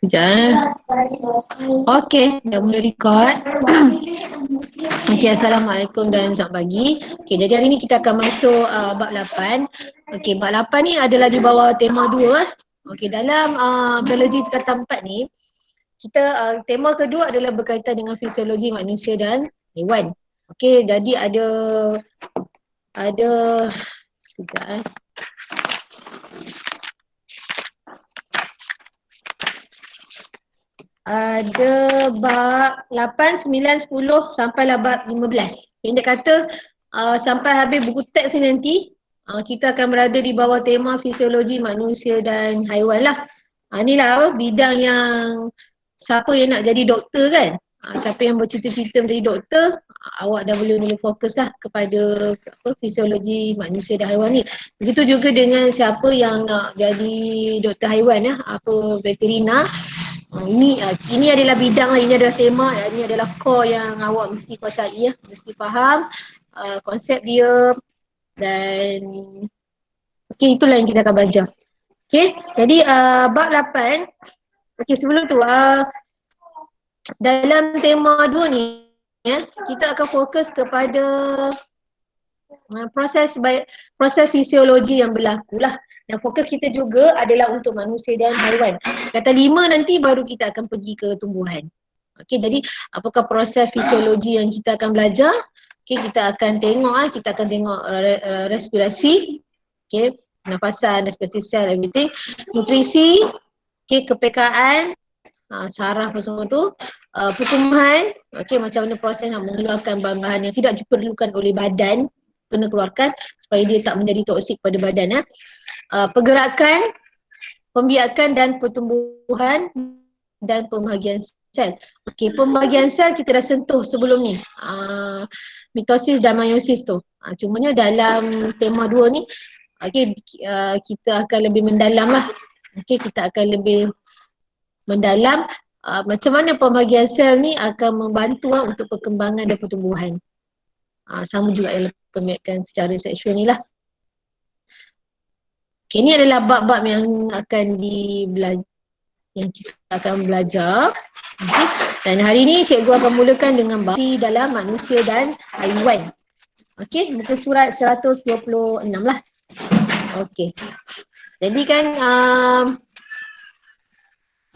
Sekejap. Okey, dah mula record. Okey, Assalamualaikum dan selamat pagi. Okey, jadi hari ni kita akan masuk bab 8. Okey, bab 8 ni adalah di bawah tema 2. Okey, dalam biologi tingkatan 4 ni, kita tema kedua adalah berkaitan dengan fisiologi manusia dan haiwan. Okey, jadi ada sekejap ada bab 8, 9, 10 sampailah bab 15. Pendek kata sampai habis buku teks ni nanti kita akan berada di bawah tema fisiologi manusia dan haiwan lah. Inilah bidang yang siapa yang nak jadi doktor kan. Siapa yang bercita-cita menjadi doktor, awak dah boleh mula fokus lah kepada fisiologi manusia dan haiwan ni. Begitu juga dengan siapa yang nak jadi doktor haiwan veterina. Ini adalah bidang lah, ini adalah tema, ini adalah core yang awak mesti kuasai ya, mesti faham konsep dia dan itulah yang kita akan belajar. Jadi bab 8, sebelum tu dalam tema 2 ni kita akan fokus kepada proses fisiologi yang berlaku lah. Dan fokus kita juga adalah untuk manusia dan haiwan. Kata 5 nanti baru kita akan pergi ke tumbuhan. Jadi apakah proses fisiologi yang kita akan belajar? Kita akan tengok respirasi, pernafasan, respirasi sel, everything, nutrisi, kepekaan, saraf semua tu, pertumbuhan, macam mana proses nak mengeluarkan bahan-bahan yang tidak diperlukan oleh badan, kena keluarkan supaya dia tak menjadi toksik pada badan. Pergerakan, pembiakan dan pertumbuhan dan pembahagian sel. Pembahagian sel kita dah sentuh sebelum ni, mitosis dan meiosis tu. Cumanya dalam tema 2 ni kita akan lebih mendalam lah. Kita akan lebih mendalam macam mana pembahagian sel ni akan membantu untuk perkembangan dan pertumbuhan. Sama juga dalam pembiakan secara seksual ni lah. Ini adalah bab-bab yang akan yang kita akan belajar. Dan hari ni cikgu akan mulakan dengan bab dalam manusia dan haiwan. Muka surat 126 lah. Jadi kan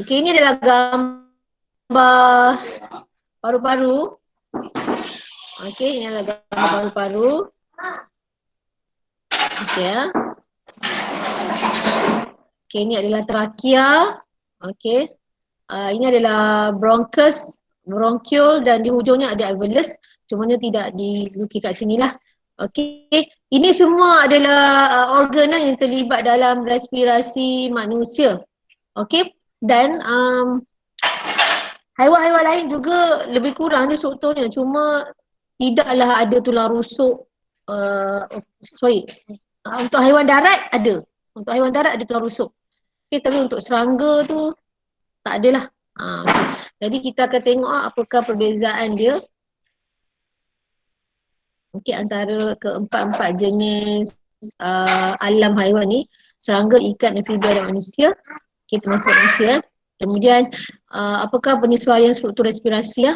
ini adalah gambar paru-paru. Ini adalah gambar paru-paru. Ini adalah trakea. Ini adalah bronchus, bronchiole dan di hujungnya ada alveolus. Cumanya tidak dilukis kat sini lah. Ini semua adalah organ yang terlibat dalam respirasi manusia. Dan haiwan-haiwan lain juga lebih kurang je strukturnya, cuma tidaklah ada tulang rusuk. Untuk haiwan darat ada. Untuk haiwan darat ada tulang rusuk. Tapi untuk serangga tu tak adalah. Jadi kita akan tengok apakah perbezaan dia antara keempat-empat jenis alam haiwan ni. Serangga, ikan, amfibia dan manusia. Termasuk manusia. Kemudian apakah penyesuaian struktur respirasi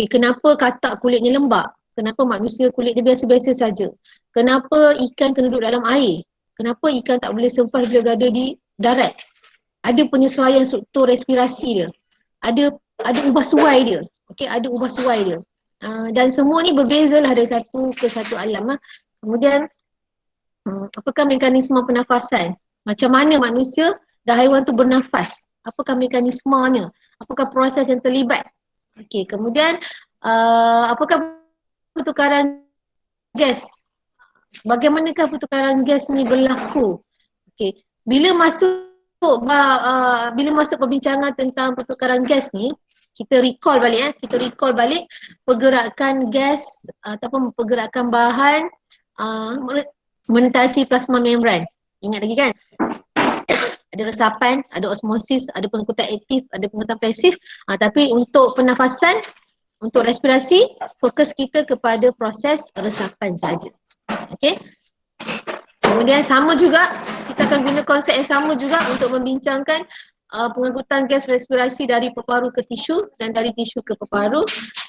kenapa katak kulitnya lembap? Kenapa manusia kulit dia biasa-biasa saja? Kenapa ikan kena duduk dalam air? Kenapa ikan tak boleh sempah bila berada di darat? Ada penyesuaian struktur respirasi dia. Ada ubah suai dia. Ada ubah suai dia. Dan semua ni berbezalah dari satu ke satu alam. Kemudian apakah mekanisme pernafasan? Macam mana manusia dan haiwan tu bernafas? Apakah mekanismenya? Apakah proses yang terlibat? Kemudian apakah pertukaran gas? Bagaimanakah pertukaran gas ni berlaku? Bila masuk perbincangan tentang pertukaran gas ni, kita recall balik pergerakan gas ataupun pergerakan bahan melintasi plasma membran. Ingat lagi kan? Ada resapan, ada osmosis, ada pengangkutan aktif, ada pengangkutan pasif. Tapi untuk pernafasan, untuk respirasi, fokus kita kepada proses resapan saja. Kemudian sama juga, kita akan guna konsep yang sama juga untuk membincangkan pengangkutan gas respirasi dari paru-paru ke tisu dan dari tisu ke paru-paru,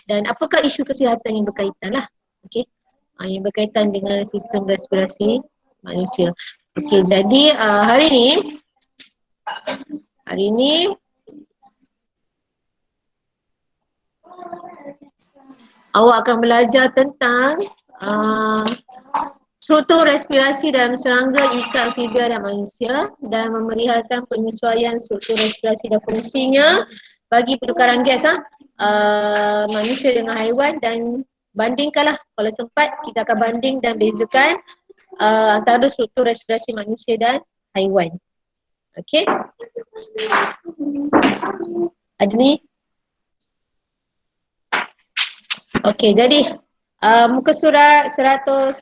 dan apakah isu kesihatan yang berkaitan lah. Okey. Yang berkaitan dengan sistem respirasi manusia. Okey, jadi hari ini awak akan belajar tentang struktur respirasi dalam serangga ikat amfibia dan manusia dan memeliharkan penyesuaian struktur respirasi dan fungsinya bagi pertukaran gas manusia dengan haiwan, dan bandingkanlah, kalau sempat kita akan banding dan bezakan antara struktur respirasi manusia dan haiwan. Okey. Ada ni. Okey, jadi muka surat 128,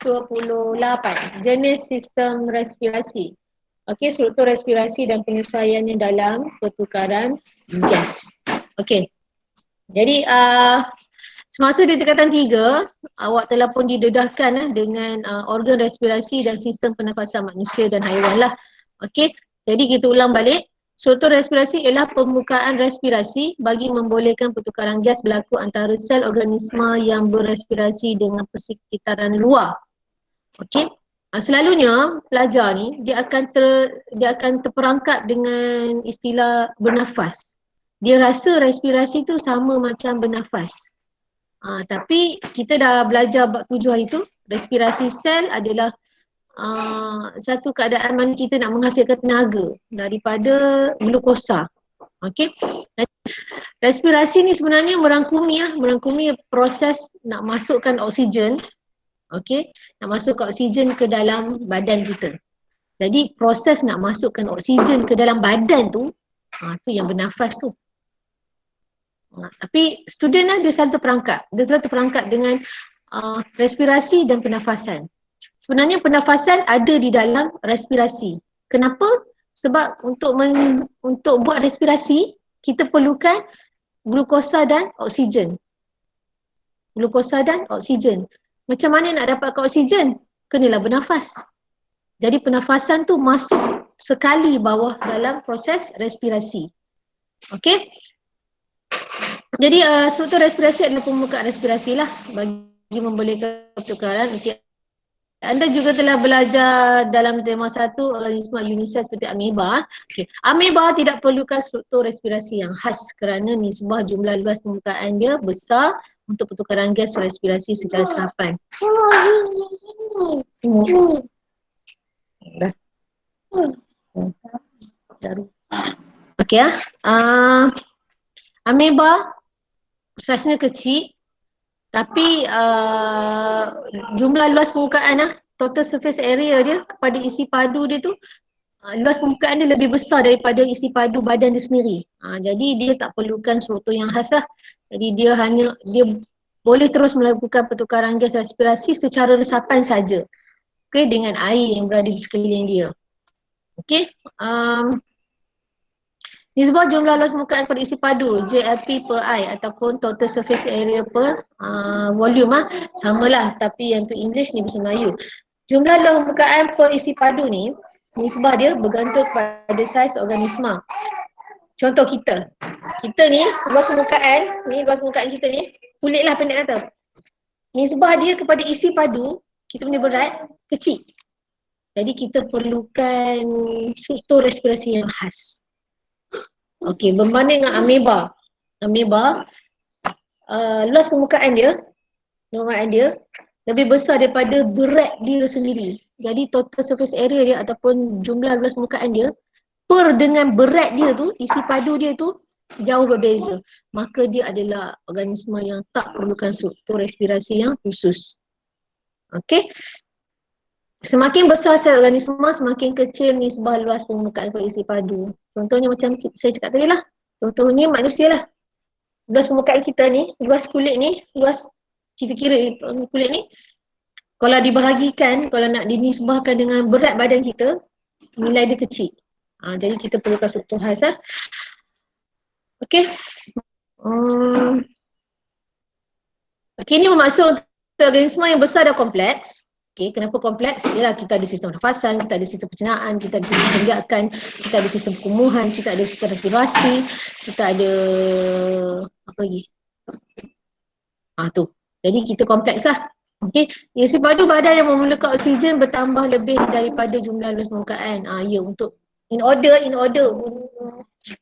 jenis sistem respirasi. Okey, struktur respirasi dan penyesuaiannya dalam pertukaran gas. Okey. Jadi semasa di tingkatan 3, awak telah pun didedahkan dengan organ respirasi dan sistem pernafasan manusia dan haiwan lah. Okey. Jadi kita ulang balik. Struktur respirasi ialah pembukaan respirasi bagi membolehkan pertukaran gas berlaku antara sel organisma yang berrespirasi dengan persekitaran luar. Okey. Selalunya pelajar ni dia akan terperangkap dengan istilah bernafas. Dia rasa respirasi tu sama macam bernafas. Tapi kita dah belajar bab 7 hari tu, respirasi sel adalah satu keadaan mana kita nak menghasilkan tenaga daripada glukosa. Okey. Respirasi ni sebenarnya merangkumi proses nak masukkan oksigen. Okey, nak masukkan oksigen ke dalam badan kita. Jadi proses nak masukkan oksigen ke dalam badan tu, tu yang bernafas tu. Tapi student lah dia selalu terperangkap dengan respirasi dan pernafasan. Sebenarnya pernafasan ada di dalam respirasi. Kenapa? Sebab untuk buat respirasi, kita perlukan glukosa dan oksigen. Glukosa dan oksigen. Macam mana nak dapatkan oksigen? Kenalah bernafas. Jadi pernafasan tu masuk sekali bawah dalam proses respirasi. Okey? Jadi struktur respirasi adalah pembukaan respirasi lah bagi membolehkan pertukaran. Okey. Anda juga telah belajar dalam tema 1 organisma unisel seperti ameba. Okay. Ameba tidak perlukan struktur respirasi yang khas kerana nisbah jumlah luas permukaan dia besar untuk pertukaran gas respirasi secara serapan. Okey ameba saiznya kecil, tapi jumlah luas permukaan total surface area dia kepada isi padu dia tu, luas permukaan dia lebih besar daripada isi padu badan dia sendiri. Jadi dia tak perlukan struktur yang khas lah. Jadi dia boleh terus melakukan pertukaran gas respirasi secara resapan saja. Okey, dengan air yang berada di sekeliling dia. Okey. Nisbah jumlah luas permukaan pada isi padu JLP per I ataupun total surface area per volume samalah, tapi yang tu English ni bahasa Melayu. Jumlah luas permukaan per isi padu ni, nisbah dia bergantung pada saiz organisma. Contoh kita ni luas permukaan kita ni, kulit lah pendek kata. Nisbah dia kepada isi padu, kita punya berat kecil. Jadi kita perlukan struktur respirasi yang khas. Okey, berbanding dengan ameba, luas permukaan dia lebih besar daripada berat dia sendiri. Jadi total surface area dia ataupun jumlah luas permukaan dia per dengan berat dia tu, isi padu dia tu jauh berbeza. Maka dia adalah organisma yang tak perlukan struktur respirasi yang khusus. Okey. Semakin besar sel organisma, semakin kecil nisbah luas permukaan pada isi padu. Contohnya macam saya cakap tadi lah. Contohnya manusia lah. Luas permukaan kita ni, luas kulit ni, luas kita kira kulit ni, kalau dibahagikan, kalau nak dinisbahkan dengan berat badan kita, nilai dia kecil. Jadi kita perlukan struktur khas. Okey. Okey, ini bermaksud organisma yang besar dan kompleks. Okay, kenapa kompleks? Ialah kita ada sistem nafasan, kita ada sistem pencernaan, kita ada sistem pembiakan, kita ada sistem perkumuhan, kita ada sistem respirasi, kita ada apa lagi? Tu. Jadi kita kompleks lah. Okey, isi padu badan yang memerlukan oksigen bertambah lebih daripada jumlah luas permukaan. Ya, untuk in order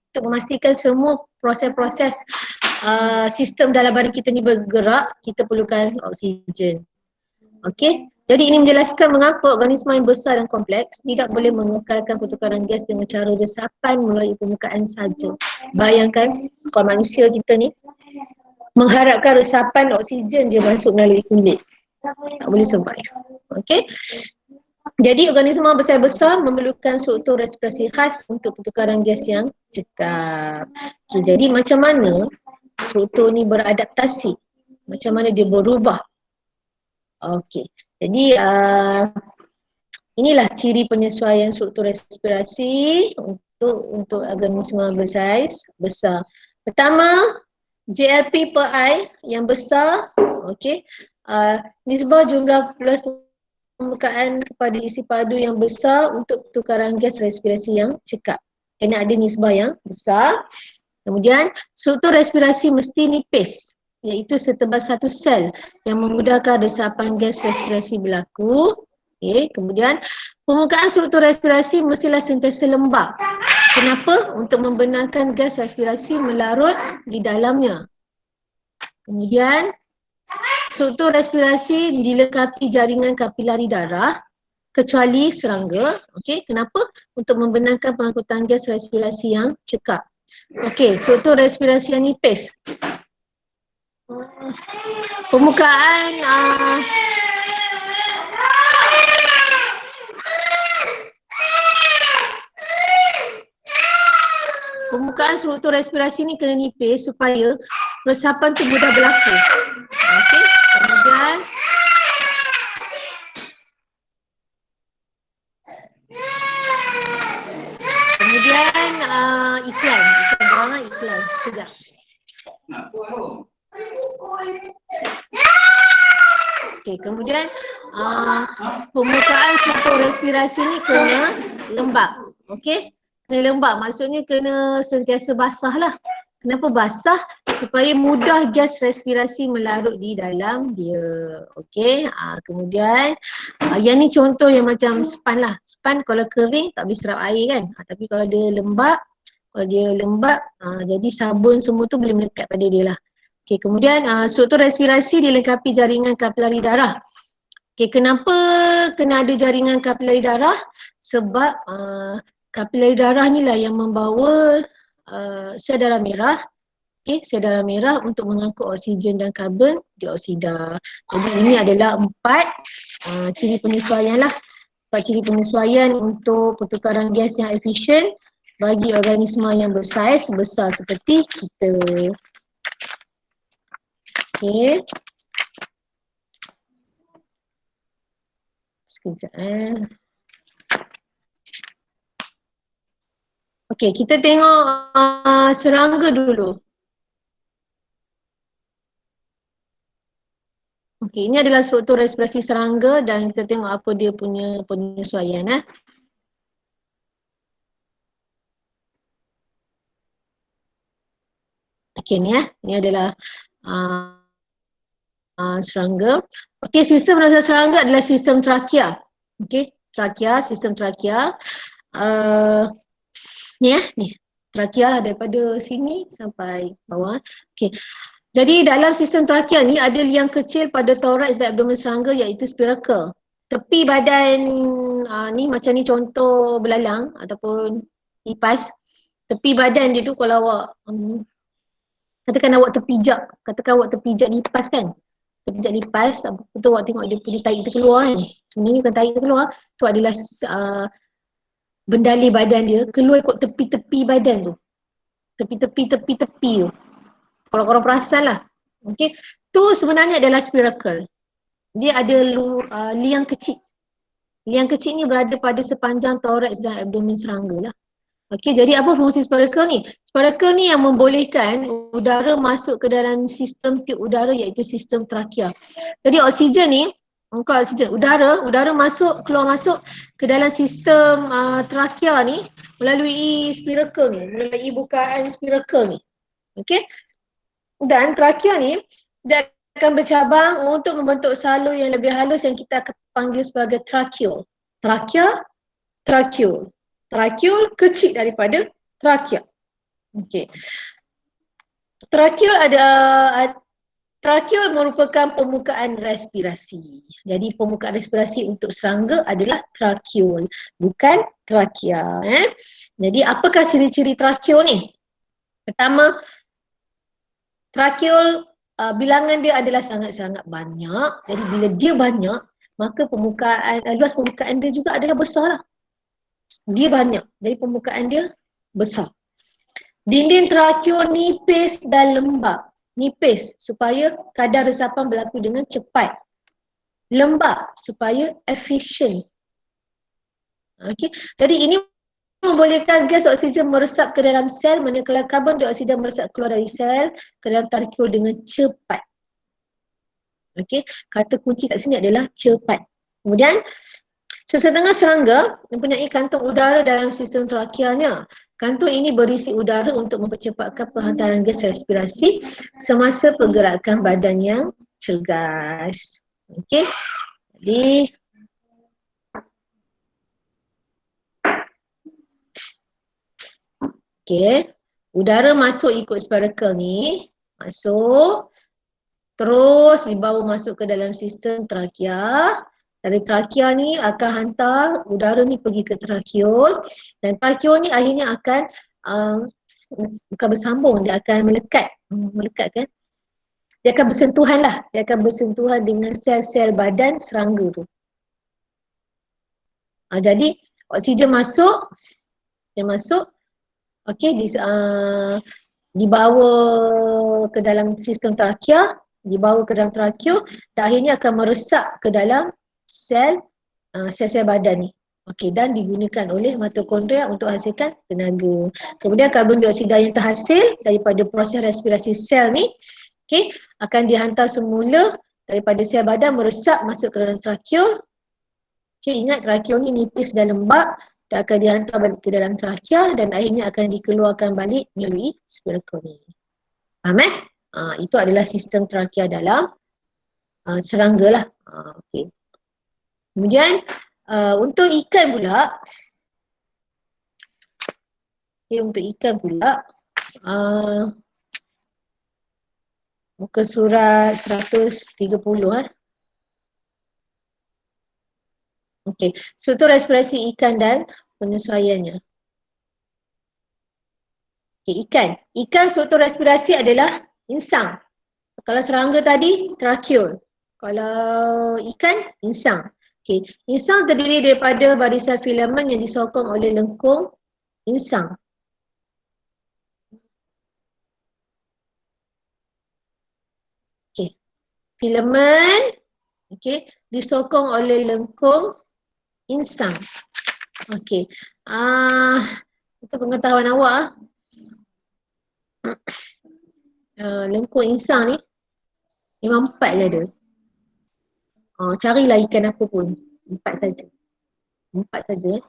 untuk memastikan semua proses-proses sistem dalam badan kita ni bergerak, kita perlukan oksigen. Okey, jadi ini menjelaskan mengapa organisma yang besar dan kompleks tidak boleh mengekalkan pertukaran gas dengan cara resapan melalui permukaan saja. Bayangkan kalau manusia kita ni mengharapkan resapan oksigen je masuk melalui kulit, tak boleh survive. Okey. Jadi organisma besar-besar memerlukan struktur respirasi khas untuk pertukaran gas yang cekap. Okay, jadi macam mana struktur ni beradaptasi? Macam mana dia berubah? Okey, jadi inilah ciri penyesuaian struktur respirasi untuk organisma bersaiz besar. Pertama, JLP per I yang besar, okey, nisbah jumlah luas permukaan kepada isi padu yang besar untuk pertukaran gas respirasi yang cekap. Kena ada nisbah yang besar. Kemudian, struktur respirasi mesti nipis, iaitu setebal satu sel yang memudahkan resapan gas respirasi berlaku. Okay. Kemudian permukaan struktur respirasi mestilah sentiasa lembab. Kenapa? Untuk membenarkan gas respirasi melarut di dalamnya. Kemudian struktur respirasi dilengkapi jaringan kapilari darah kecuali serangga. Okay. Kenapa? Untuk membenarkan pengangkutan gas respirasi yang cekap. Okey, struktur respirasi yang nipis. Permukaan struktur respirasi ni kena nipis supaya resapan tu mudah berlaku. Okey, kemudian iklan sekejap. Okey, kemudian permukaan struktur respirasi ni kena lembab. Okey, kena lembab maksudnya kena sentiasa basah lah. Kenapa basah? Supaya mudah gas respirasi melarut di dalam dia. Okey, kemudian yang ni contoh yang macam span lah. Span kalau kering tak boleh serap air kan. Tapi kalau dia lembab, jadi sabun semua tu boleh melekat pada dia lah. Okey, kemudian struktur respirasi dilengkapi jaringan kapilari darah. Okey, kenapa kena ada jaringan kapilari darah? Sebab kapilari darah ni lah yang membawa sel darah merah, sel darah merah untuk mengangkut oksigen dan karbon dioksida. Jadi ini adalah 4 ciri penyesuaian lah. 4 ciri penyesuaian untuk pertukaran gas yang efisien bagi organisma yang bersaiz besar seperti kita. Okey. Sekejap Okey, kita tengok serangga dulu. Okey, ini adalah struktur respirasi serangga dan kita tengok apa dia punya penyesuaian. Okey, ni adalah serangga. Okey, sistem pernafasan serangga adalah sistem trakea. Okey, sistem trakea. Ni trakea daripada sini sampai bawah. Okey. Jadi dalam sistem trakea ni ada liang kecil pada thorax dan abdomen serangga iaitu spiracle. Tepi badan ni macam ni contoh belalang ataupun lipas. Tepi badan dia tu kalau awak katakan awak terpijak lipas kan. Terpijak lipas, betul awak tengok dia punya tahi terkeluar kan. Sebenarnya bukan tahi terkeluar, tu adalah bendali badan dia keluar ikut tepi-tepi badan tu. Tepi-tepi tu. Kalau korang perasan lah. Okay. Tu sebenarnya adalah spiracle. Dia ada liang kecil. Liang kecil ni berada pada sepanjang thorax dan abdomen serangga lah. Okay, jadi apa fungsi spiracle ni? Spiracle ni yang membolehkan udara masuk ke dalam sistem tiup udara iaitu sistem trakea. Jadi oksigen ni Bukan oksigen, udara masuk, keluar masuk ke dalam sistem trakea ni melalui spirakel ni, melalui bukaan spirakel ni. Okey. Dan trakea ni dia akan bercabang untuk membentuk salur yang lebih halus yang kita akan panggil sebagai tracheol. Trakea, tracheol. Tracheol kecil daripada trakea. Okey. Tracheol tracheol merupakan permukaan respirasi. Jadi permukaan respirasi untuk serangga adalah tracheol, bukan trakea. Jadi apakah ciri-ciri tracheol ni? Pertama, tracheol bilangan dia adalah sangat-sangat banyak. Jadi bila dia banyak, maka luas permukaan dia juga adalah besar lah. Dia banyak, jadi permukaan dia besar. Dinding tracheol nipis dan lembab. Nipis supaya kadar resapan berlaku dengan cepat. Lembab supaya efisien. Okey. Jadi ini membolehkan gas oksigen meresap ke dalam sel, manakala karbon dioksida meresap keluar dari sel ke dalam tracheol dengan cepat. Okey, kata kunci kat sini adalah cepat. Kemudian sesetengah serangga mempunyai kantung udara dalam sistem trakeanya. Kantung ini berisi udara untuk mempercepatkan penghantaran gas respirasi semasa pergerakan badan yang cergas. Okey. Jadi udara masuk ikut spirakel ni, masuk terus dibawa masuk ke dalam sistem trakea. Dari trakea ni akan hantar udara ni pergi ke tracheol, dan tracheol ni akhirnya akan bukan bersambung, dia akan melekat kan. Dia akan bersentuhan lah, dia akan bersentuhan dengan sel-sel badan serangga tu. Jadi oksigen masuk, dia masuk, dibawa ke dalam sistem trakea, dibawa ke dalam tracheol dan akhirnya akan meresap ke dalam sel-sel badan ni. Dan digunakan oleh mitokondria untuk hasilkan tenaga. Kemudian karbon dioksida yang terhasil daripada proses respirasi sel ni akan dihantar semula daripada sel badan meresap masuk ke dalam tracheol. Ingat tracheol ni nipis dan lembab dan akan dihantar balik ke dalam trakea dan akhirnya akan dikeluarkan balik melalui spirakel ni. Faham itu adalah sistem trakea dalam serangga lah. Kemudian untuk ikan pula, muka surat 130 struktur respirasi ikan dan penyesuaiannya. Ikan struktur respirasi adalah insang. Kalau serangga tadi, tracheol. Kalau ikan, insang. Insang terdiri daripada barisan filamen yang disokong oleh lengkung insang. Filamen disokong oleh lengkung insang. Itu pengetahuan awak. Lengkung insang ni memang 4 je ada. Carilah ikan apa pun, 4 saja. 4 saja.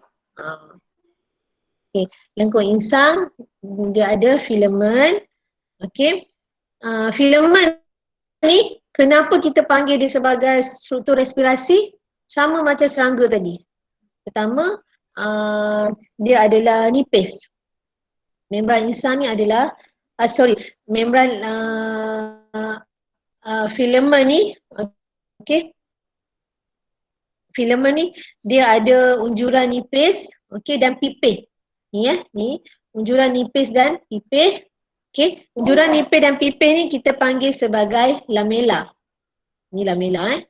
Lengkung insang dia ada filamen. Filamen ni kenapa kita panggil dia sebagai struktur respirasi? Sama macam serangga tadi. Pertama, dia adalah nipis. Membran insang ni adalah membran filamen ni, filamen ni dia ada unjuran nipis, dan pipih. Ni unjuran nipis dan pipih. Unjuran nipis dan pipih ni kita panggil sebagai lamela. Ni lamela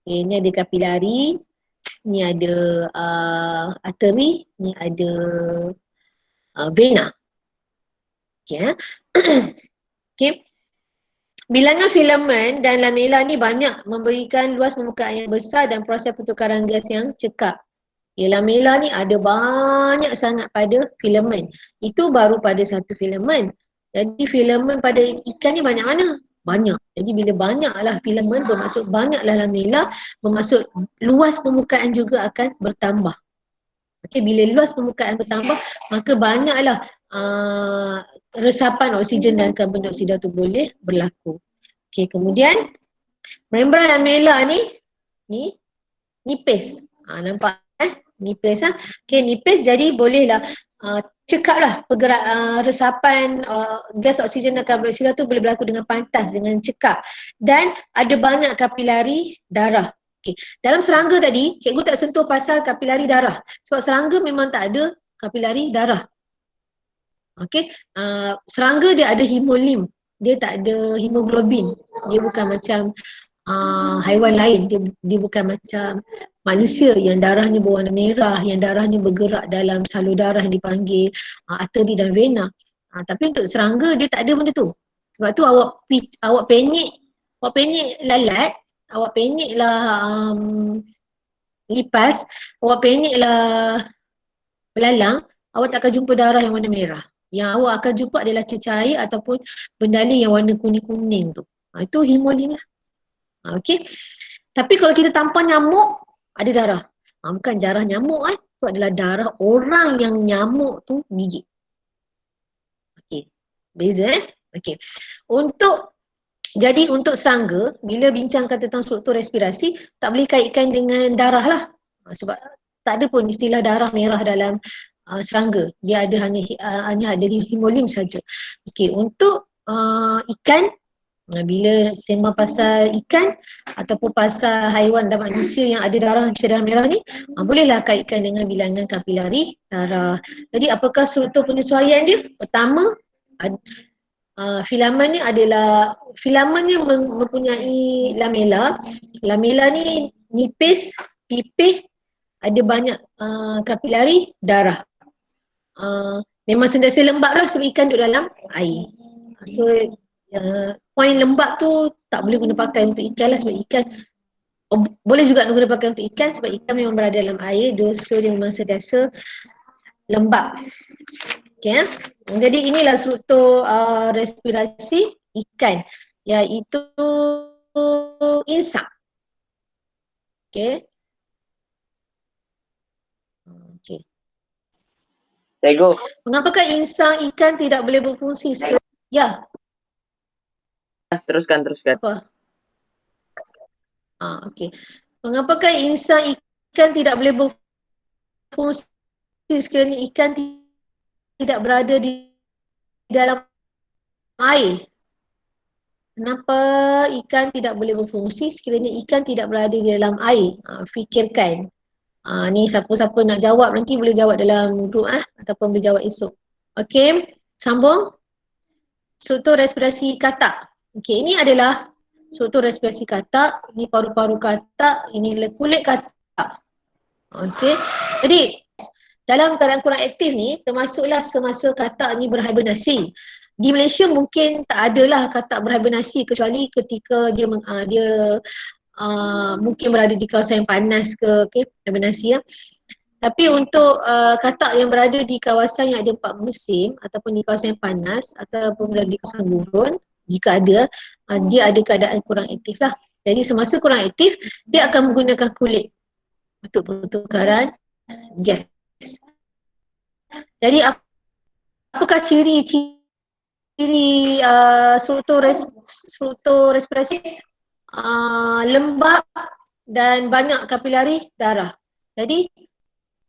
ni ada kapilari, ni ada arteri, ni ada vena. Bilangan filamen dan lamela ni banyak memberikan luas permukaan yang besar dan proses pertukaran gas yang cekap. Lamela ni ada banyak sangat pada filamen. Itu baru pada satu filamen. Jadi filamen pada ikan ni banyak mana? banyak. Jadi bila banyaklah filamen bermaksud banyaklah lamela, bermaksud luas permukaan juga akan bertambah. Okey, bila luas permukaan bertambah, maka banyaklah resapan oksigen dan karbon dioksida tu boleh berlaku. Okey, kemudian membran lamela ni nipis. Nampak nipis Okey, nipis jadi bolehlah cekaplah pergerak resapan gas oksigen dan karbon dioksida tu boleh berlaku dengan pantas, dengan cekap. Dan ada banyak kapilari darah. Okey, dalam serangga tadi, cikgu tak sentuh pasal kapilari darah. Sebab serangga memang tak ada kapilari darah. Okey, serangga dia ada hemolim. Dia tak ada hemoglobin. Dia bukan macam haiwan lain. Dia bukan macam manusia yang darahnya berwarna merah, yang darahnya bergerak dalam salur darah yang dipanggil arteri dan vena. Tapi untuk serangga dia tak ada benda tu. Sebab tu awak penyek lalat, awak penyeklah lipas, awak penyeklah belalang, awak tak akan jumpa darah yang warna merah. Yang awak akan jumpa adalah cecair ataupun bendalin yang warna kuning-kuning tu. Itu hemolim lah. Okey. Tapi kalau kita tampar nyamuk, ada darah. Bukan darah nyamuk itu adalah darah orang yang nyamuk tu gigit. Okey. Beza Okey. Jadi untuk serangga, bila bincangkan tentang struktur respirasi, tak boleh kaitkan dengan darah lah. Sebab tak ada pun istilah darah merah dalam serangga. Dia ada hanya ada hemolim saja. Okey, untuk ikan, bila sembang pasal ikan ataupun pasal haiwan dan manusia yang ada darah merah ni, bolehlah kaitkan dengan bilangan kapilari darah. Jadi apakah struktur penyesuaian dia? Pertama, filamennya mempunyai lamela. Lamela ni nipis, pipih, ada banyak kapilari darah. Memang sentiasa lembab lah sebab ikan duduk dalam air. So poin lembab tu tak boleh guna pakai untuk ikan lah, sebab ikan boleh juga guna pakai untuk ikan sebab ikan memang berada dalam air, so dia memang sentiasa lembab. Okay, jadi inilah struktur respirasi ikan, iaitu insang. Okay. Okay. Cikgu. Mengapakah insang ikan tidak boleh berfungsi? Ya. Teruskan. Apa? Okey. Mengapakah insang ikan tidak boleh berfungsi sekiranya ikan tidak berada di dalam air? Kenapa ikan tidak boleh berfungsi sekiranya ikan tidak berada di dalam air? Fikirkan. Ni siapa-siapa nak jawab nanti boleh jawab dalam grup ataupun boleh jawab esok. Okey, sambung. Struktur respirasi katak. Okey, ini adalah struktur respirasi katak. Ini paru-paru katak, ini kulit katak. Okey. Jadi dalam keadaan kurang aktif ni termasuklah semasa katak ni berhibernasi. Di Malaysia mungkin tak adalah katak berhibernasi kecuali ketika dia mungkin berada di kawasan yang panas ke, hibernasi . Tapi untuk katak yang berada di kawasan yang ada 4 musim ataupun di kawasan yang panas ataupun berada di kawasan gurun, jika ada, dia ada keadaan kurang aktif lah. Jadi semasa kurang aktif, dia akan menggunakan kulit untuk pertukaran gas. Jadi apakah ciri struktur respirasi? Lembab dan banyak kapilari darah. Jadi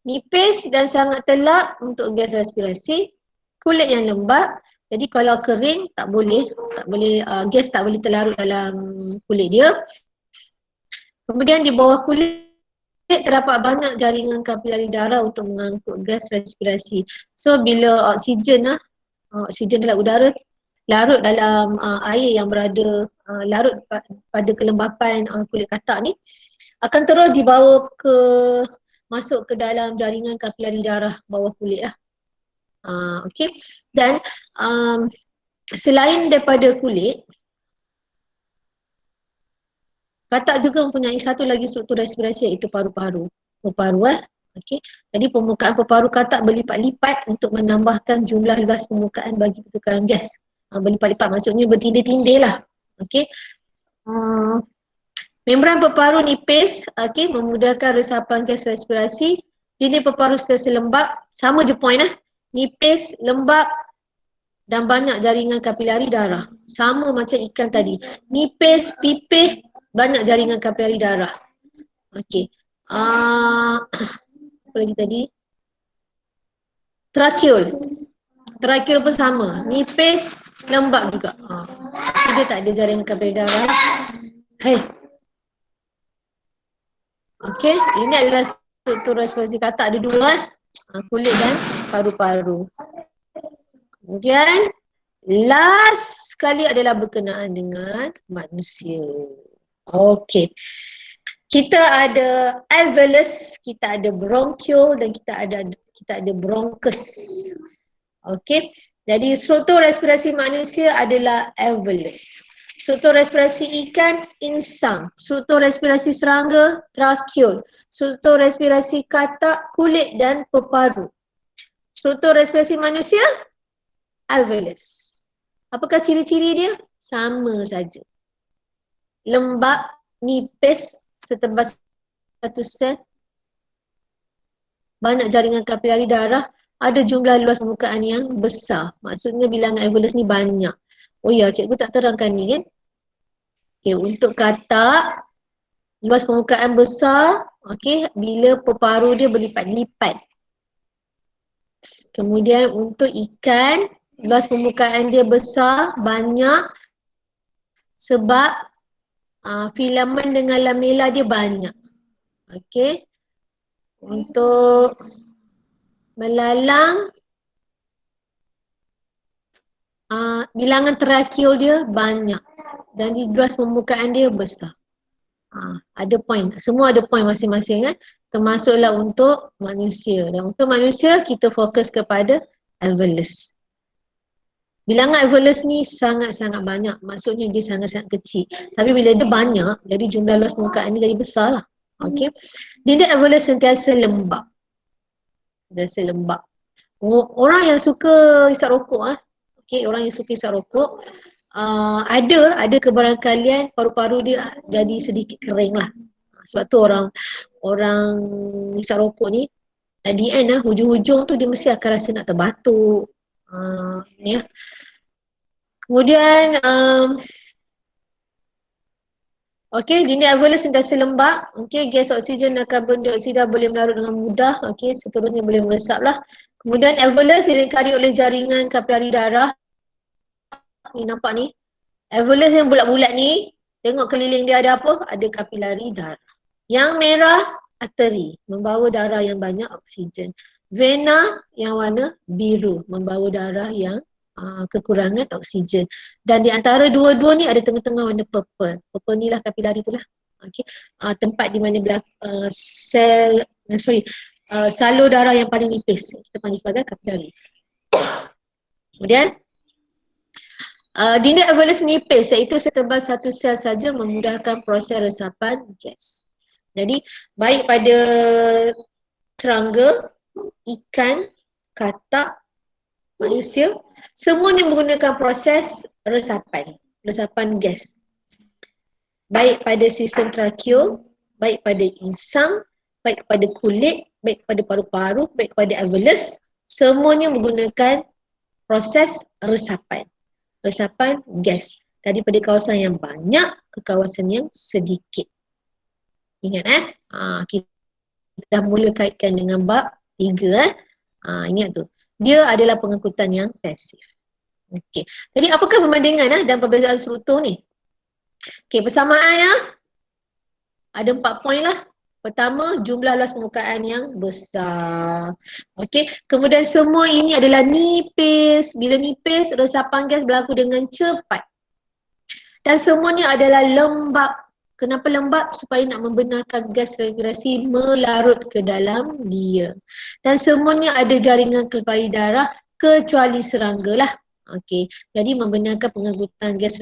nipis dan sangat telak untuk gas respirasi, kulit yang lembab. Jadi kalau kering tak boleh gas tak boleh terlarut dalam kulit dia. Kemudian di bawah kulit terdapat banyak jaringan kapilari darah untuk mengangkut gas respirasi. So bila oksigen dalam udara larut dalam air yang berada larut pada kelembapan kulit katak ni, akan terus dibawa masuk ke dalam jaringan kapilari darah bawah kulit lah. Okey. Dan selain daripada kulit, katak juga mempunyai satu lagi struktur respirasi iaitu paru-paru. Okey. Jadi permukaan paru-paru katak berlipat-lipat untuk menambahkan jumlah luas permukaan bagi pertukaran gas. Berlipat-lipat maksudnya bertindih-tindih lah. Okey. Membran peparu nipis, memudahkan resapan gas respirasi. Dinding peparu sentiasa lembab, sama je point nipis, lembab dan banyak jaringan kapilari darah. Sama macam ikan tadi. Nipis, pipih, banyak jaringan kapilari darah. Okey. Apa lagi tadi? Tracheal. Tracheal pun sama. Nipis, lembab juga. Dia tak ada jaringan kapilari darah. Okey, ini adalah struktur respirasi katak, ada dua kulit dan paru-paru. Kemudian last sekali adalah berkenaan dengan manusia. Okey. Kita ada alveolus, kita ada bronchiole dan kita ada bronchus. Okey. Jadi struktur respirasi manusia adalah alveolus. Struktur respirasi ikan, insang. Struktur respirasi serangga, tracheal. Struktur respirasi katak, kulit dan peparu. Struktur respirasi manusia, alveolus. Apakah ciri-ciri dia? Sama saja. Lembab, nipis, setebal satu sel. Banyak jaringan kapilari darah. Ada jumlah luas permukaan yang besar. Maksudnya bilangan alveolus ni banyak. Oh ya, cikgu tak terangkan ni kan. Okey, untuk katak, luas permukaan besar, okey, bila peparu dia berlipat-lipat. Kemudian untuk ikan, luas permukaan dia besar, banyak sebab filamen dengan lamela dia banyak. Okey. Untuk melalang, bilangan tracheal dia banyak dan luas permukaan dia besar. Ada point, semua ada point masing-masing kan, termasuklah untuk manusia. Dan untuk manusia kita fokus kepada alveolus. Bilangan alveolus ni sangat-sangat banyak, maksudnya dia sangat-sangat kecil. Tapi bila dia banyak, jadi jumlah luas permukaan ni jadi besar lah. Okey. Dinding alveolus sentiasa lembab. Sentiasa lembab. Orang yang suka hisap rokok, okey, orang yang suka hisap rokok, ada kebarangkalian paru-paru dia jadi sedikit kering lah. Sebab tu orang hisap rokok ni, at the end hujung-hujung tu dia mesti akan rasa nak terbatuk. Ni. Kemudian okey, dinding alveolus sentiasa lembab. Okey, gas oksigen dan karbon dioksida boleh melarut dengan mudah. Okey, seterusnya boleh meresaplah. Kemudian alveolus dilingkari oleh jaringan kapilari darah. Ni nampak ni. Alveolus yang bulat-bulat ni, tengok keliling dia ada apa? Ada kapilari darah. Yang merah, arteri, membawa darah yang banyak oksigen. Vena yang warna biru, membawa darah yang kekurangan oksigen. Dan di antara dua-dua ni ada tengah-tengah warna purple. Purple ni lah kapilari tu lah. Okay. Tempat di mana salur darah yang paling nipis. Kita panggil sebagai kapilari. Kemudian dinding alveolus nipis, iaitu setebal satu sel saja, memudahkan proses resapan gas. Jadi baik pada serangga, ikan, katak, manusia, semuanya menggunakan proses resapan gas. Baik pada sistem tracheal, baik pada insang, baik pada kulit, baik pada paru-paru, baik pada alveolus, semuanya menggunakan proses resapan gas daripada kawasan yang banyak ke kawasan yang sedikit. Ingat kita dah mula kaitkan dengan bab 3 ingat tu. Dia adalah pengangkutan yang pasif. Okey. Jadi apakah perbandingan dan perbezaan struktur ni? Okey, persamaannya ada 4 poin lah. Pertama, jumlah luas permukaan yang besar. Okey, kemudian semua ini adalah nipis. Bila nipis, resapan gas berlaku dengan cepat. Dan semuanya adalah lembab. Kenapa lembab? Supaya nak membenarkan gas respirasi melarut ke dalam dia. Dan semuanya ada jaringan kapilari darah kecuali serangga lah. Okey, jadi membenarkan pengangkutan gas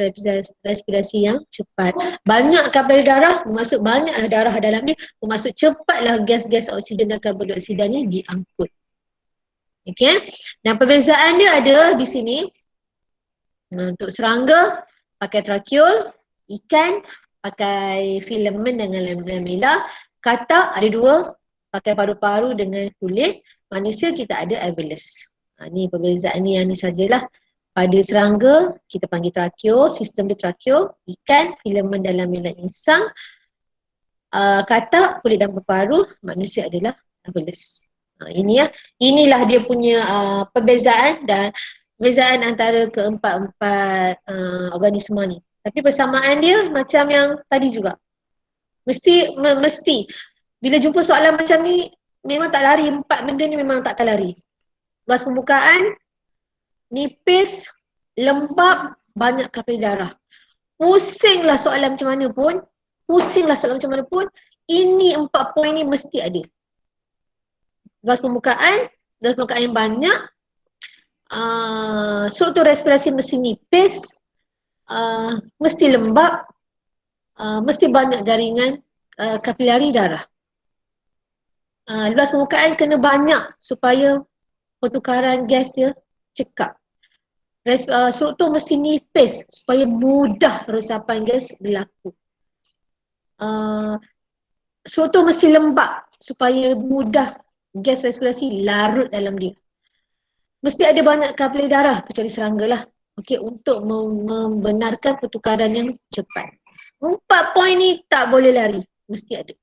respirasi yang cepat. Banyak kapilari darah, bermaksud banyaklah darah dalam dia, bermaksud cepatlah gas-gas oksigen dan karbon dioksidanya diangkut. Okey, dan perbezaan dia ada di sini. Untuk serangga, pakai tracheol, ikan pakai filamen dengan lamella, katak ada dua, pakai paru-paru dengan kulit, manusia kita ada alveolus. Ni perbezaan ni, yang ni sajalah. Pada serangga kita panggil tracheol, sistem dia tracheol, ikan filamen dan lamella insang, katak kulit dan paru-paru, manusia adalah alveolus. Inilah dia punya perbezaan dan perbezaan antara keempat-empat organisma ni. Tapi persamaan dia macam yang tadi juga. Mesti bila jumpa soalan macam ni memang tak lari, empat benda ni memang takkan lari. Luas permukaan, nipis, lembab, banyak kapil darah. Pusinglah soalan macam mana pun, ini 4 poin ni mesti ada. Luas permukaan yang banyak, struktur respirasi mesti nipis, mesti lembab, mesti banyak jaringan kapilari darah. Luas permukaan kena banyak supaya pertukaran gas dia cekap. Struktur mesti nipis supaya mudah resapan gas berlaku. Struktur mesti lembab supaya mudah gas respirasi larut dalam dia. Mesti ada banyak kapilari darah kecuali serangga lah. Okey, untuk membenarkan pertukaran yang cepat. 4 poin ni tak boleh lari, mesti ada.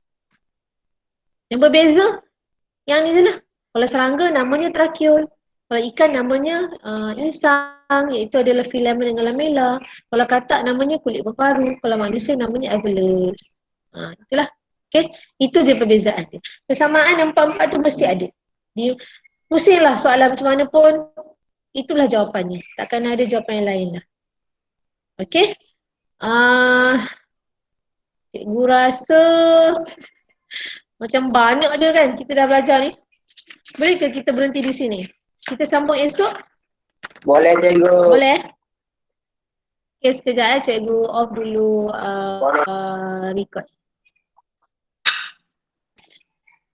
Yang berbeza, yang ni je lah. Kalau serangga namanya tracheol, kalau ikan namanya insang, iaitu adalah filamen dengan lamella. Kalau katak namanya kulit berparu, kalau manusia namanya alveolus. Itulah. Okay, itu je perbezaan dia. Persamaan yang empat-empat tu mesti ada. Dia pusinglah soalan macam mana pun, itulah jawapannya. Takkan ada jawapan yang lain lah. Okay. Cikgu rasa macam banyak je kan kita dah belajar ni. Boleh ke kita berhenti di sini? Kita sambung esok? Boleh cikgu. Boleh? Okay, sekejap cikgu off dulu record.